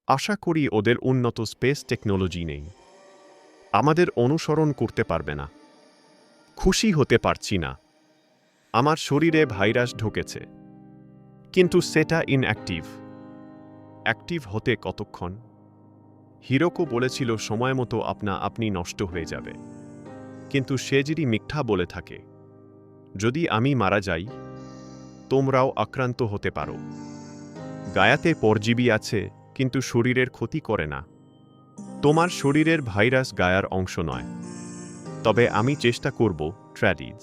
আশা করি ওদের উন্নত স্পেস টেকনোলজি নেই, আমাদের অনুসরণ করতে পারবে না। খুশি হতে পারছি না। আমার শরীরে ভাইরাস ঢুকেছে, কিন্তু সেটা ইনঅ্যাক্টিভ। অ্যাক্টিভ হতে কতক্ষণ? হিরোকো বলেছিল সময় মতো আপনি নষ্ট হয়ে যাবে, কিন্তু সে যদি মিথ্যা বলে থাকে, যদি আমি মারা যাই, তোমরাও আক্রান্ত হতে পারো। গায়াতে পরজীবী আছে, কিন্তু শরীরের ক্ষতি করে না। তোমার শরীরের ভাইরাস গায়ার অংশ নয়, তবে আমি চেষ্টা করব ট্র্যাডিজ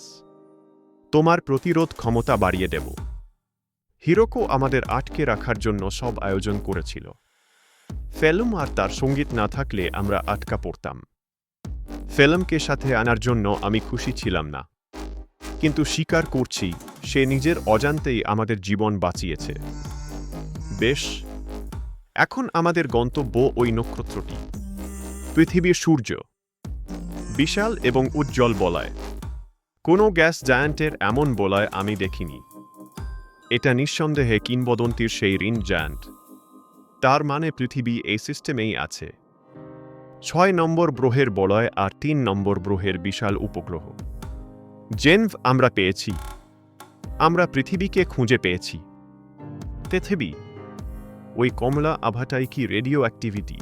তোমার প্রতিরোধ ক্ষমতা বাড়িয়ে দেব। হিরোকো আমাদের আটকে রাখার জন্য সব আয়োজন করেছিল। ফেলুম আর তার সঙ্গীত না থাকলে আমরা আটকা পড়তাম। ফেলুমকে সাথে আনার জন্য আমি খুশি ছিলাম না, কিন্তু স্বীকার করছি সে নিজের অজান্তেই আমাদের জীবন বাঁচিয়েছে। বেশ, এখন আমাদের গন্তব্য ওই নক্ষত্রটি, পৃথিবীর সূর্য, বিশাল এবং উজ্জ্বল বলয়। কোনো গ্যাস জায়ান্টের এমন বলয় আমি দেখিনি। এটা নিঃসন্দেহে কিংবদন্তির সেই রিং জায়ান্ট। তার মানে পৃথিবী এই সিস্টেমেই আছে। 6 নম্বর গ্রহের বলয় আর 3 নম্বর গ্রহের বিশাল উপগ্রহ। জেনভ আমরা পেয়েছি। আমরা পৃথিবীকে খুঁজে পেয়েছি। পৃথিবী, ওই কমলা আভাটাই কি রেডিও অ্যাক্টিভিটি?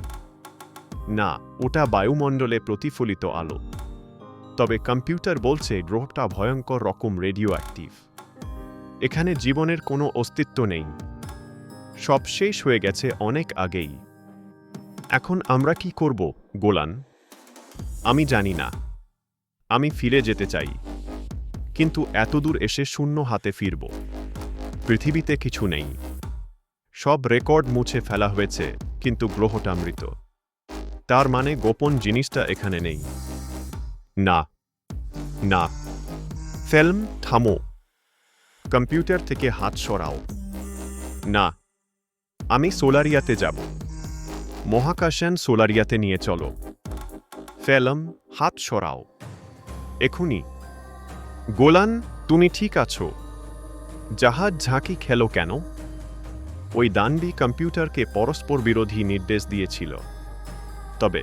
না, ওটা বায়ুমণ্ডলে প্রতিফলিত আলো। তবে কম্পিউটার বলছে গ্রহটা ভয়ঙ্কর রকম রেডিও অ্যাক্টিভ। এখানে জীবনের কোনো অস্তিত্ব নেই। সব শেষ হয়ে গেছে অনেক আগেই। এখন আমরা কি করব, গোলান? আমি জানি না। আমি ফিরে যেতে চাই, কিন্তু এতদূর এসে শূন্য হাতে ফিরব। পৃথিবীতে কিছু নেই। সব রেকর্ড মুছে ফেলা হয়েছে, কিন্তু গ্রহটা মৃত। তার মানে গোপন জিনিসটা এখানে নেই। না, না। ফিল্ম, থামো। কম্পিউটার থেকে হাত সরাও। না, আমি সোলারিয়াতে যাব। মহাকাশযান সোলারিয়াতে নিয়ে চলো। ফিল্ম, হাত সরাও এখনই। গোলান, তুমি ঠিক আছো? জাহাজ ঝাঁকি খেলো কেন? ওই দানবী কম্পিউটারকে পরস্পর বিরোধী নির্দেশ দিয়েছিল। তবে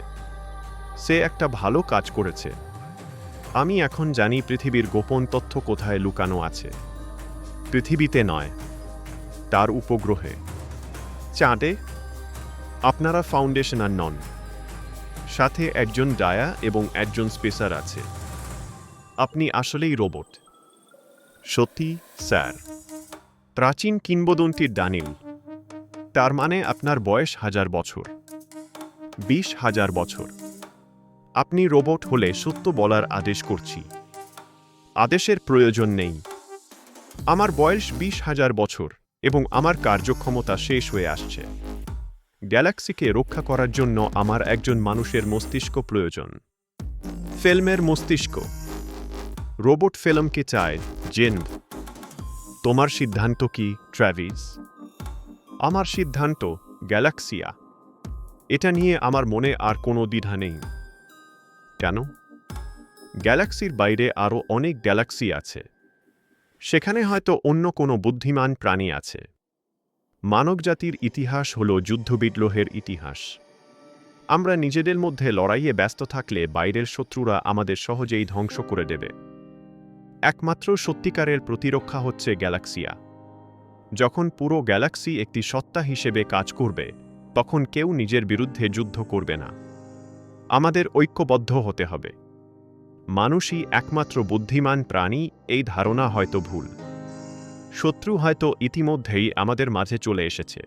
সে একটা ভালো কাজ করেছে। আমি এখন জানি পৃথিবীর গোপন তথ্য কোথায় লুকানো আছে। পৃথিবীতে নয়, তার উপগ্রহে, চাঁদে। আপনারা ফাউন্ডেশনার নন। সাথে একজন ডায়া এবং একজন স্পেসার আছে। আপনি আসলেই রোবট। সত্যি, স্যার। প্রাচীন কিংবদন্তির দানিল। তার মানে আপনার বয়স 1000 বছর, 20,000 বছর। আপনি রোবট হলে সত্য বলার আদেশ করছি। আদেশের প্রয়োজন নেই। আমার বয়স 20,000 বছর এবং আমার কার্যক্ষমতা শেষ হয়ে আসছে। গ্যালাক্সিকে রক্ষা করার জন্য আমার একজন মানুষের মস্তিষ্ক প্রয়োজন। ফিল্মের মস্তিষ্ক। রোবট ফিল্মকে চায়, জেনভ। তোমার সিদ্ধান্ত কি, ট্র্যাভিস? আমার সিদ্ধান্ত গ্যালাক্সিয়া। এটা নিয়ে আমার মনে আর কোনো দ্বিধা নেই। কেন? গ্যালাক্সির বাইরে আরও অনেক গ্যালাক্সি আছে। সেখানে হয়তো অন্য কোনো বুদ্ধিমান প্রাণী আছে। মানবজাতির ইতিহাস হল যুদ্ধবিগ্রহের ইতিহাস। আমরা নিজেদের মধ্যে লড়াইয়ে ব্যস্ত থাকলে বাইরের শত্রুরা আমাদের সহজেই ধ্বংস করে দেবে। একমাত্র সত্যিকারের প্রতিরক্ষা হচ্ছে গ্যালাক্সিয়া। যখন পুরো গ্যালাক্সি একটি সত্তা হিসেবে কাজ করবে, তখন কেউ নিজের বিরুদ্ধে যুদ্ধ করবে না। আমাদের ঐক্যবদ্ধ হতে হবে। মানুষই একমাত্র বুদ্ধিমান প্রাণী, এই ধারণা হয়তো ভুল। শত্রু হয়তো ইতিমধ্যেই আমাদের মাঝে চলে এসেছে।